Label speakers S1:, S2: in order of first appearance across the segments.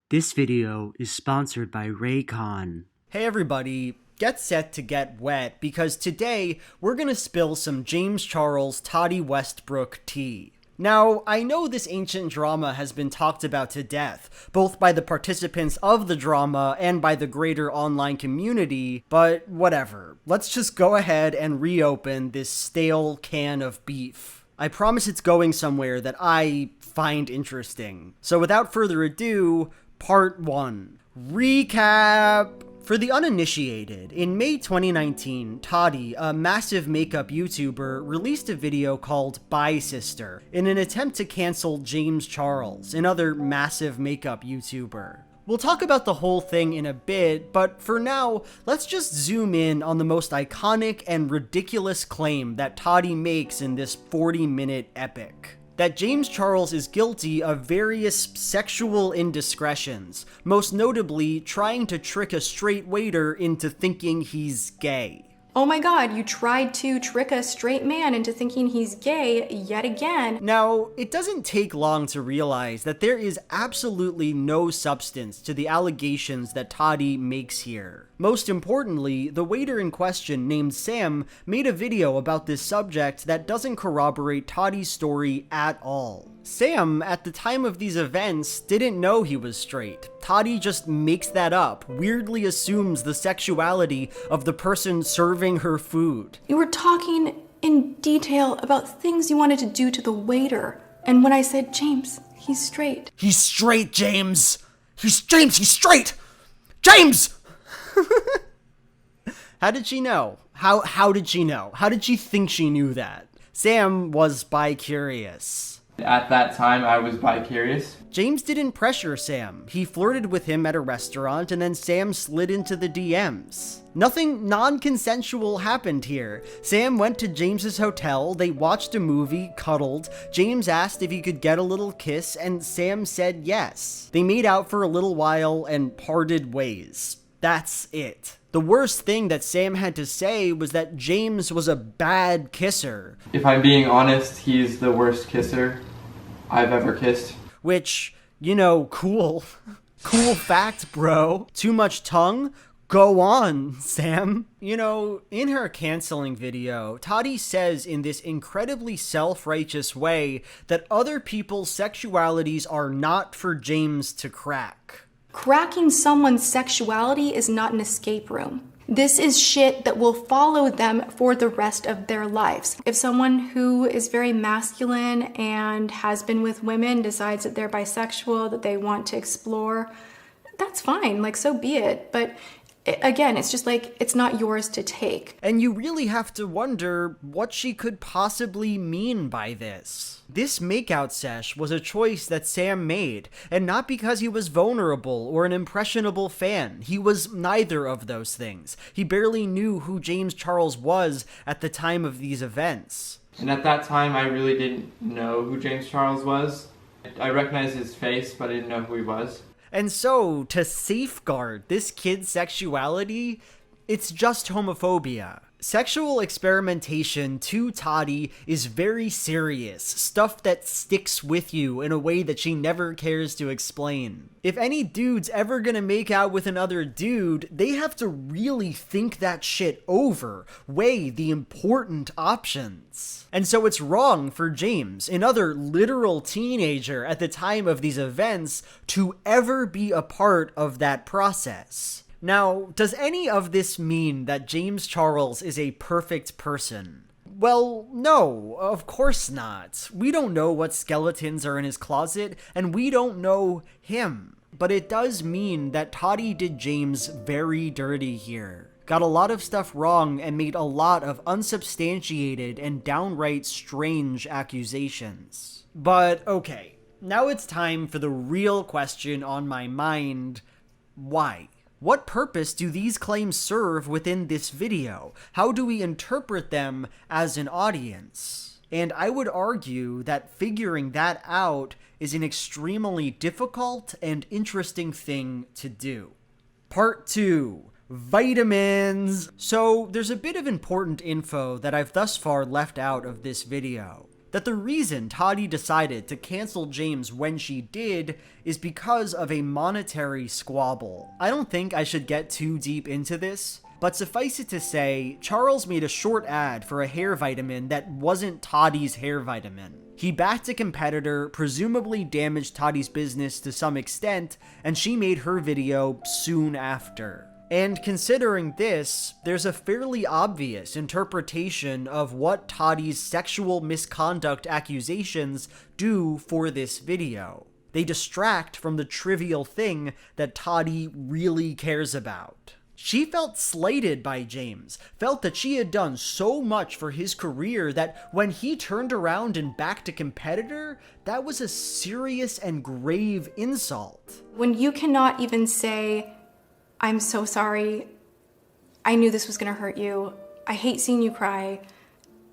S1: This video is sponsored by Raycon.
S2: Hey everybody, get set to get wet because today we're gonna spill some James Charles Tati Westbrook tea. Now, I know this ancient drama has been talked about to death, both by the participants of the drama and by the greater online community, but whatever. Let's just go ahead and reopen this stale can of beef. I promise it's going somewhere that I find interesting. So without further ado, Part 1. Recap! For the uninitiated, in May 2019, Tati, a massive makeup YouTuber, released a video called Bye Sister in an attempt to cancel James Charles, another massive makeup YouTuber. We'll talk about the whole thing in a bit, but for now, let's just zoom in on the most iconic and ridiculous claim that Tati makes in this 40-minute epic. That James Charles is guilty of various sexual indiscretions, most notably trying to trick a straight waiter into thinking he's gay.
S3: Oh my god, you tried to trick a straight man into thinking he's gay yet again.
S2: Now, it doesn't take long to realize that there is absolutely no substance to the allegations that Tati makes here. Most importantly, the waiter in question, named Sam, made a video about this subject that doesn't corroborate Tati's story at all. Sam, at the time of these events, didn't know he was straight. Tati just makes that up, weirdly assumes the sexuality of the person serving her food.
S3: You were talking in detail about things you wanted to do to the waiter. And when I said, James, he's straight.
S2: He's straight, James! He's straight! James! How did she know? How did she know? How did she think she knew that? Sam was bi-curious.
S4: At that time, I was bi-curious.
S2: James didn't pressure Sam. He flirted with him at a restaurant and then Sam slid into the DMs. Nothing non-consensual happened here. Sam went to James's hotel, they watched a movie, cuddled. James asked if he could get a little kiss and Sam said yes. They made out for a little while and parted ways. That's it. The worst thing that Sam had to say was that James was a bad kisser.
S4: If I'm being honest, he's the worst kisser I've ever kissed.
S2: Which, you know, cool. Cool fact, bro. Too much tongue? Go on, Sam. You know, in her canceling video, Tati says in this incredibly self-righteous way that other people's sexualities are not for James to crack.
S3: Cracking someone's sexuality is not an escape room. This is shit that will follow them for the rest of their lives. If someone who is very masculine and has been with women decides that they're bisexual, that they want to explore, that's fine, like, so be it. But again, it's just like, it's not yours to take.
S2: And you really have to wonder what she could possibly mean by this. This makeout sesh was a choice that Sam made, and not because he was vulnerable or an impressionable fan. He was neither of those things. He barely knew who James Charles was at the time of these events.
S4: And at that time, I really didn't know who James Charles was. I recognized his face, but I didn't know who he was.
S2: And so, to safeguard this kid's sexuality, it's just homophobia. Sexual experimentation to Tati is very serious, stuff that sticks with you in a way that she never cares to explain. If any dude's ever gonna make out with another dude, they have to really think that shit over, weigh the important options. And so it's wrong for James, another literal teenager at the time of these events, to ever be a part of that process. Now, does any of this mean that James Charles is a perfect person? Well, no, of course not. We don't know what skeletons are in his closet, and we don't know him. But it does mean that Tati did James very dirty here. Got a lot of stuff wrong and made a lot of unsubstantiated and downright strange accusations. But okay, now it's time for the real question on my mind. Why? What purpose do these claims serve within this video? How do we interpret them as an audience? And I would argue that figuring that out is an extremely difficult and interesting thing to do. Part 2. Vitamins! So, there's a bit of important info that I've thus far left out of this video. that the reason Tati decided to cancel James when she did is because of a monetary squabble. I don't think I should get too deep into this, but suffice it to say, Charles made a short ad for a hair vitamin that wasn't Tati's hair vitamin. He backed a competitor, presumably damaged Tati's business to some extent, and she made her video soon after. And considering this, there's a fairly obvious interpretation of what Tati's sexual misconduct accusations do for this video. They distract from the trivial thing that Tati really cares about. She felt slighted by James, felt that she had done so much for his career that when he turned around and backed a competitor, that was a serious and grave insult.
S3: When you cannot even say, "I'm so sorry, I knew this was gonna hurt you, I hate seeing you cry,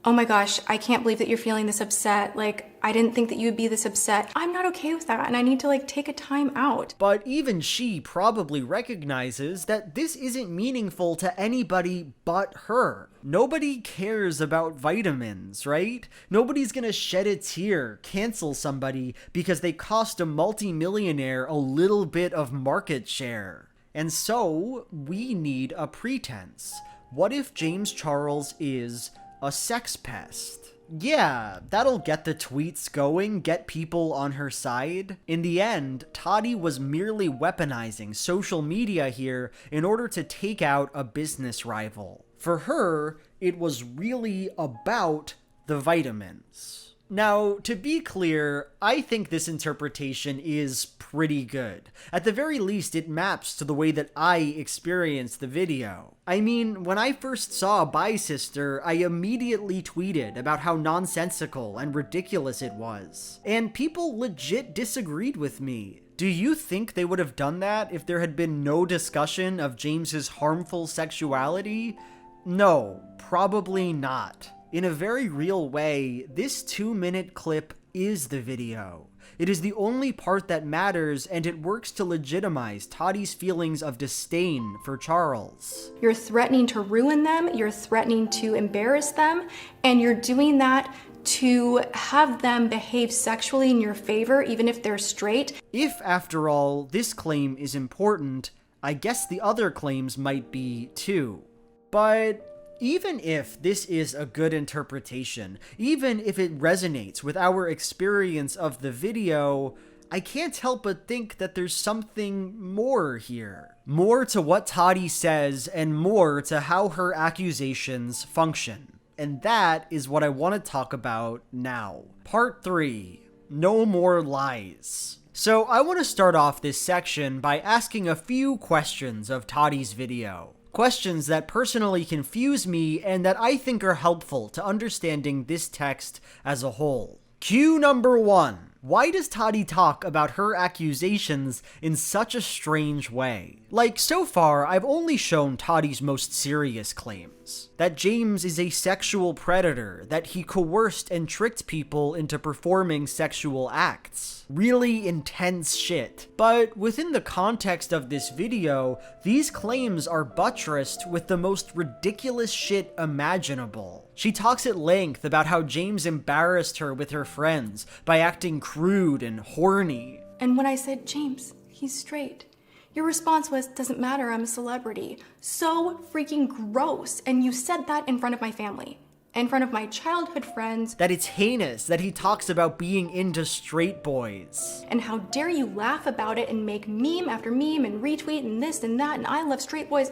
S3: oh my gosh, I can't believe that you're feeling this upset, like, I didn't think that you would be this upset. I'm not okay with that, and I need to, take a time out."
S2: But even she probably recognizes that this isn't meaningful to anybody but her. Nobody cares about vitamins, right? Nobody's gonna shed a tear, cancel somebody because they cost a multi-millionaire a little bit of market share. And so, we need a pretense. What if James Charles is a sex pest? Yeah, that'll get the tweets going, get people on her side. In the end, Tati was merely weaponizing social media here in order to take out a business rival. For her, it was really about the vitamins. Now, to be clear, I think this interpretation is pretty good. At the very least, it maps to the way that I experienced the video. I mean, when I first saw Bye Sister, I immediately tweeted about how nonsensical and ridiculous it was. And people legit disagreed with me. Do you think they would have done that if there had been no discussion of James's harmful sexuality? No, probably not. In a very real way, this 2-minute clip is the video. It is the only part that matters, and it works to legitimize Tati's feelings of disdain for Charles.
S3: You're threatening to ruin them, you're threatening to embarrass them, and you're doing that to have them behave sexually in your favor, even if they're straight.
S2: If, after all, this claim is important, I guess the other claims might be too. But even if this is a good interpretation, even if it resonates with our experience of the video, I can't help but think that there's something more here. More to what Tati says and more to how her accusations function. And that is what I want to talk about now. Part 3. No more lies. So I want to start off this section by asking a few questions of Tati's video. Questions that personally confuse me and that I think are helpful to understanding this text as a whole. Cue number 1. Why does Tati talk about her accusations in such a strange way? Like, so far, I've only shown Tati's most serious claims. That James is a sexual predator, that he coerced and tricked people into performing sexual acts. Really intense shit. But within the context of this video, these claims are buttressed with the most ridiculous shit imaginable. She talks at length about how James embarrassed her with her friends by acting crude and horny.
S3: And when I said, "James, he's straight," your response was, "Doesn't matter, I'm a celebrity." So freaking gross. And you said that in front of my family, in front of my childhood friends.
S2: That it's heinous that he talks about being into straight boys.
S3: And how dare you laugh about it and make meme after meme and retweet and this and that and I love straight boys,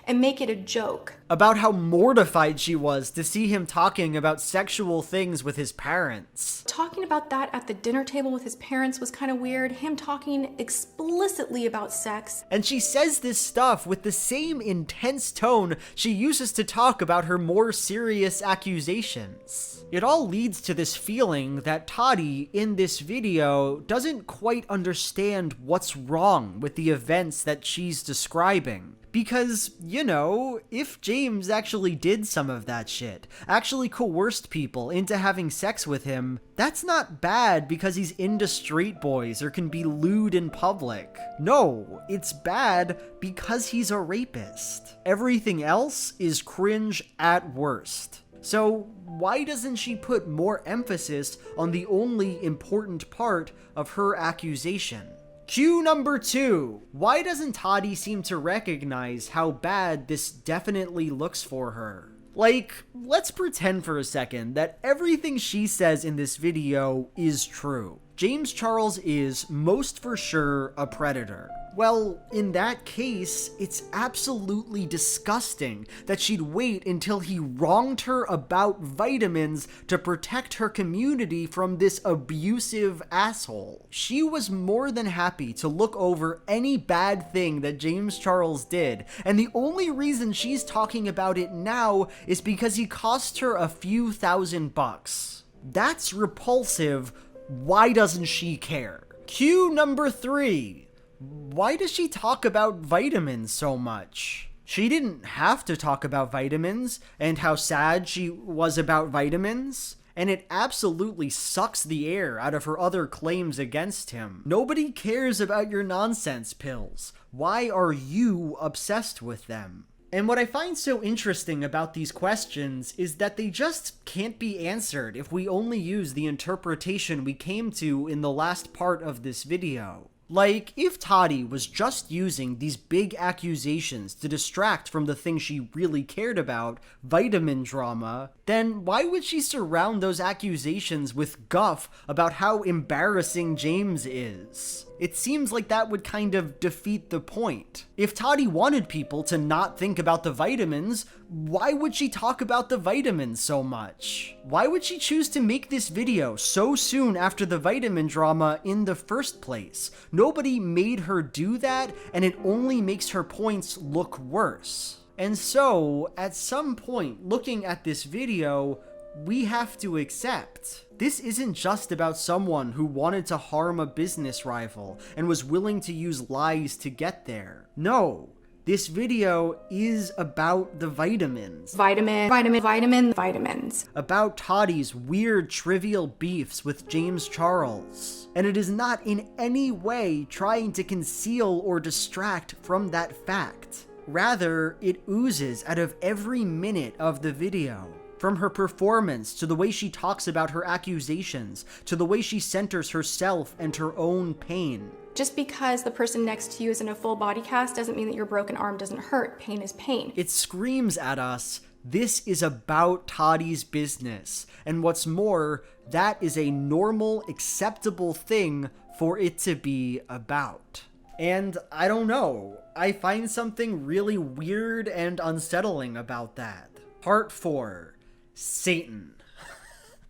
S3: and make it a joke.
S2: About how mortified she was to see him talking about sexual things with his parents.
S3: Talking about that at the dinner table with his parents was kind of weird. Him talking explicitly about sex.
S2: And she says this stuff with the same intense tone she uses to talk about her more serious accusations. It all leads to this feeling that Tati, in this video, doesn't quite understand what's wrong with the events that she's describing. Because, you know, if James actually did some of that shit, actually coerced people into having sex with him, that's not bad because he's into straight boys or can be lewd in public. No, it's bad because he's a rapist. Everything else is cringe at worst. So why doesn't she put more emphasis on the only important part of her accusation? Cue number 2. Why doesn't Tati seem to recognize how bad this definitely looks for her? Like, let's pretend for a second that everything she says in this video is true. James Charles is, most for sure, a predator. Well, in that case, it's absolutely disgusting that she'd wait until he wronged her about vitamins to protect her community from this abusive asshole. She was more than happy to look over any bad thing that James Charles did, and the only reason she's talking about it now is because he cost her a few $1,000s. That's repulsive. Why doesn't she care? Cue number 3. Why does she talk about vitamins so much? She didn't have to talk about vitamins and how sad she was about vitamins, and it absolutely sucks the air out of her other claims against him. Nobody cares about your nonsense pills. Why are you obsessed with them? And what I find so interesting about these questions is that they just can't be answered if we only use the interpretation we came to in the last part of this video. Like, if Tati was just using these big accusations to distract from the thing she really cared about, vitamin drama, then why would she surround those accusations with guff about how embarrassing James is? It seems like that would kind of defeat the point. If Tati wanted people to not think about the vitamins, why would she talk about the vitamins so much? Why would she choose to make this video so soon after the vitamin drama in the first place? Nobody made her do that, and it only makes her points look worse. And so, at some point, looking at this video, we have to accept this isn't just about someone who wanted to harm a business rival and was willing to use lies to get there. No, this video is about the vitamins.
S3: Vitamins.
S2: About Tati's weird, trivial beefs with James Charles. And it is not in any way trying to conceal or distract from that fact. Rather, it oozes out of every minute of the video. From her performance, to the way she talks about her accusations, to the way she centers herself and her own pain.
S3: Just because the person next to you is in a full body cast doesn't mean that your broken arm doesn't hurt. Pain is pain.
S2: It screams at us, this is about Tati's business. And what's more, that is a normal, acceptable thing for it to be about. And I don't know, I find something really weird and unsettling about that. Part 4. Satan.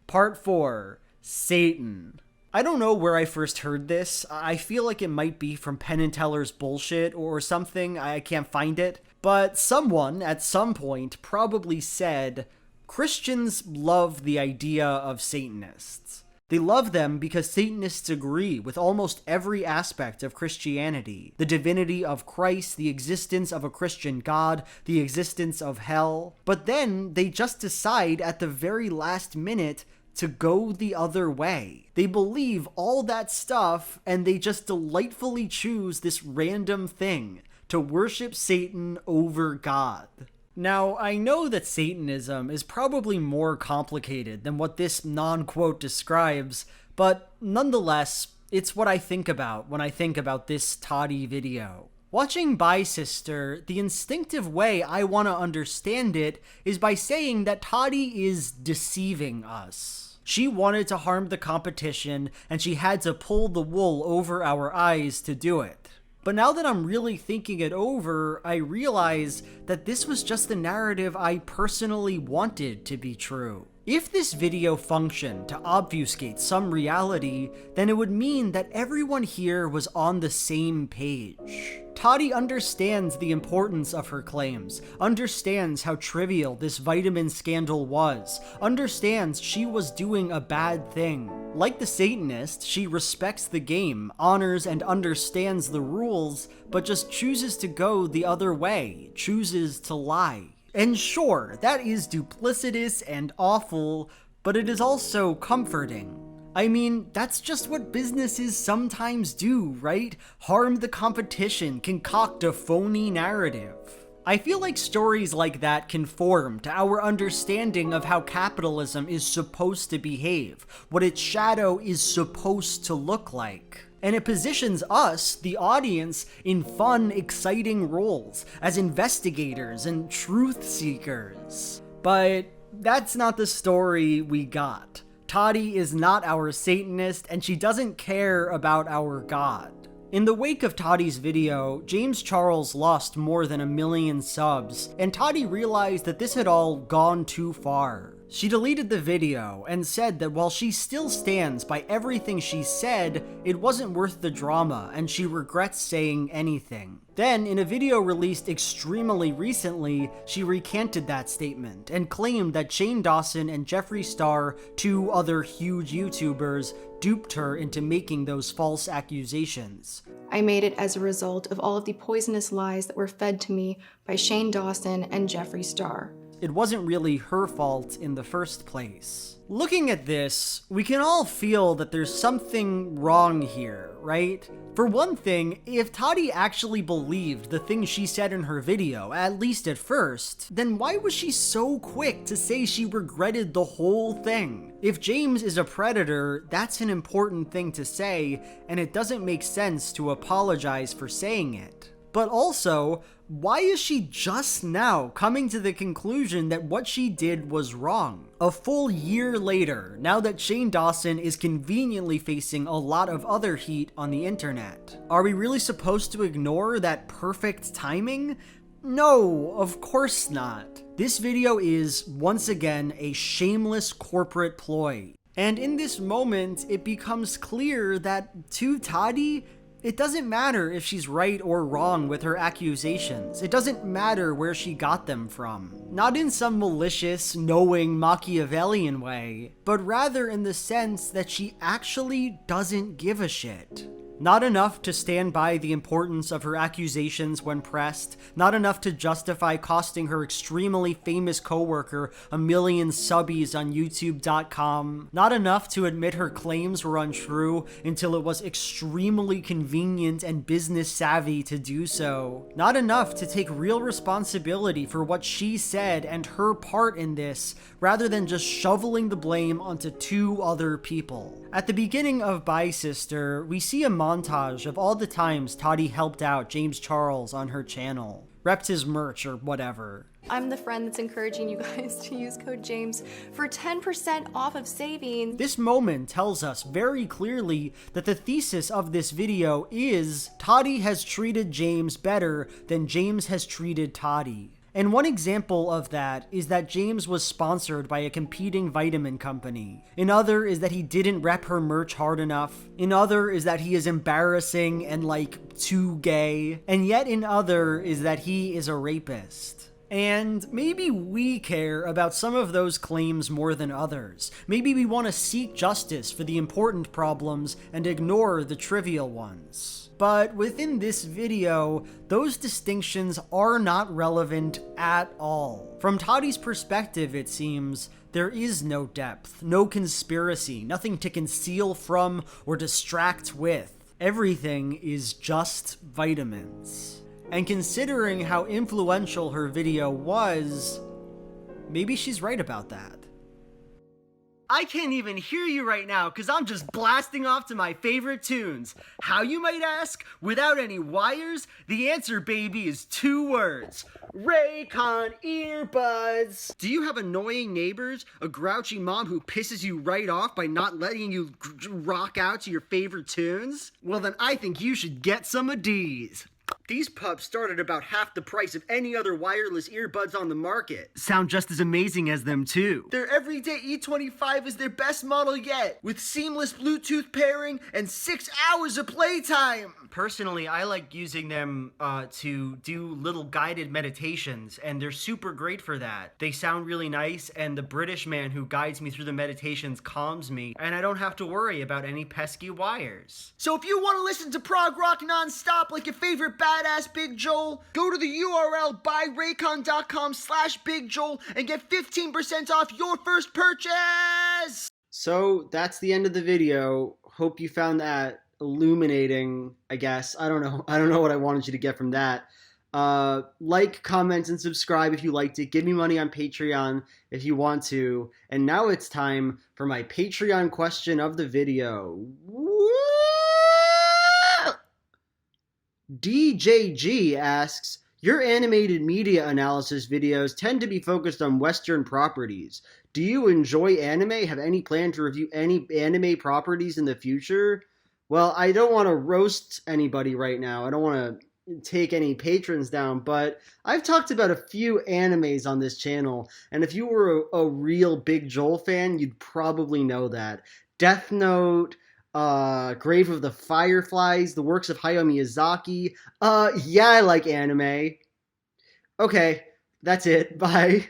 S2: Part 4. Satan. I don't know where I first heard this. I feel like it might be from Penn and Teller's bullshit or something. I can't find it. But someone at some point probably said, Christians love the idea of Satanists. They love them because Satanists agree with almost every aspect of Christianity. The divinity of Christ, the existence of a Christian God, the existence of hell. But then they just decide at the very last minute to go the other way. They believe all that stuff and they just delightfully choose this random thing to worship Satan over God. Now, I know that Satanism is probably more complicated than what this non-quote describes, but nonetheless, it's what I think about when I think about this Tati video. Watching Bye Sister, the instinctive way I want to understand it is by saying that Tati is deceiving us. She wanted to harm the competition, and she had to pull the wool over our eyes to do it. But now that I'm really thinking it over, I realize that this was just the narrative I personally wanted to be true. If this video functioned to obfuscate some reality, then it would mean that everyone here was on the same page. Tati understands the importance of her claims, understands how trivial this vitamin scandal was, understands she was doing a bad thing. Like the Satanist, she respects the game, honors and understands the rules, but just chooses to go the other way, chooses to lie. And sure, that is duplicitous and awful, but it is also comforting. I mean, that's just what businesses sometimes do, right? Harm the competition, concoct a phony narrative. I feel like stories like that conform to our understanding of how capitalism is supposed to behave, what its shadow is supposed to look like. And it positions us, the audience, in fun, exciting roles as investigators and truth seekers. But that's not the story we got. Tati is not our Satanist, and she doesn't care about our God. In the wake of Tati's video, James Charles lost more than 1 million subs, and Tati realized that this had all gone too far. She deleted the video and said that while she still stands by everything she said, it wasn't worth the drama and she regrets saying anything. Then, in a video released extremely recently, she recanted that statement and claimed that Shane Dawson and Jeffree Star, 2 other huge YouTubers, duped her into making those false accusations.
S3: I made it as a result of all of the poisonous lies that were fed to me by Shane Dawson and Jeffree Star.
S2: It wasn't really her fault in the first place. Looking at this, we can all feel that there's something wrong here, right? For one thing, if Tati actually believed the things she said in her video, at least at first, then why was she so quick to say she regretted the whole thing? If James is a predator, that's an important thing to say, and it doesn't make sense to apologize for saying it. But also, why is she just now coming to the conclusion that what she did was wrong? A full year later, now that Shane Dawson is conveniently facing a lot of other heat on the internet. Are we really supposed to ignore that perfect timing? No, of course not. This video is, once again, a shameless corporate ploy. And in this moment, it becomes clear that to Tati, it doesn't matter if she's right or wrong with her accusations. It doesn't matter where she got them from. Not in some malicious, knowing, Machiavellian way, but rather in the sense that she actually doesn't give a shit. Not enough to stand by the importance of her accusations when pressed, not enough to justify costing her extremely famous coworker 1 million subbies on YouTube.com, not enough to admit her claims were untrue until it was extremely convenient and business savvy to do so, not enough to take real responsibility for what she said and her part in this, rather than just shoveling the blame onto 2 other people. At the beginning of Bye Sister, we see a montage of all the times Tati helped out James Charles on her channel, repped his merch or whatever.
S3: I'm the friend that's encouraging you guys to use code JAMES for 10% off of savings.
S2: This moment tells us very clearly that the thesis of this video is Tati has treated James better than James has treated Tati. And one example of that is that James was sponsored by a competing vitamin company. Another is that he didn't rep her merch hard enough. Another is that he is embarrassing and too gay. And yet another is that he is a rapist. And maybe we care about some of those claims more than others. Maybe we want to seek justice for the important problems and ignore the trivial ones. But within this video, those distinctions are not relevant at all. From Tati's perspective, it seems, there is no depth, no conspiracy, nothing to conceal from or distract with. Everything is just vitamins. And considering how influential her video was, maybe she's right about that. I can't even hear you right now because I'm just blasting off to my favorite tunes. How, you might ask? Without any wires? The answer, baby, is 2 words. Raycon earbuds. Do you have annoying neighbors? A grouchy mom who pisses you right off by not letting you rock out to your favorite tunes? Well, then I think you should get some of these. These pups start at about half the price of any other wireless earbuds on the market. Sound just as amazing as them too. Their everyday E25 is their best model yet, with seamless Bluetooth pairing and 6 hours of playtime. Personally, I like using them to do little guided meditations, and they're super great for that. They sound really nice, and the British man who guides me through the meditations calms me, and I don't have to worry about any pesky wires. So if you want to listen to prog rock non-stop like your favorite badass Big Joel, go to the URL buyraycon.com/Big Joel and get 15% off your first purchase! So that's the end of the video. Hope you found that illuminating, I guess. I don't know what I wanted you to get from that. Like, comment, and subscribe if you liked it. Give me money on Patreon if you want to. And now it's time for my Patreon question of the video. DJG asks, your animated media analysis videos tend to be focused on Western properties. Do you enjoy anime? Have any plan to review any anime properties in the future? Well, I don't want to roast anybody right now. I don't want to take any patrons down, but I've talked about a few animes on this channel, and if you were a real big Joel fan, you'd probably know that. Death Note, Grave of the Fireflies, the works of Hayao Miyazaki. Yeah, I like anime. Okay, that's it. Bye.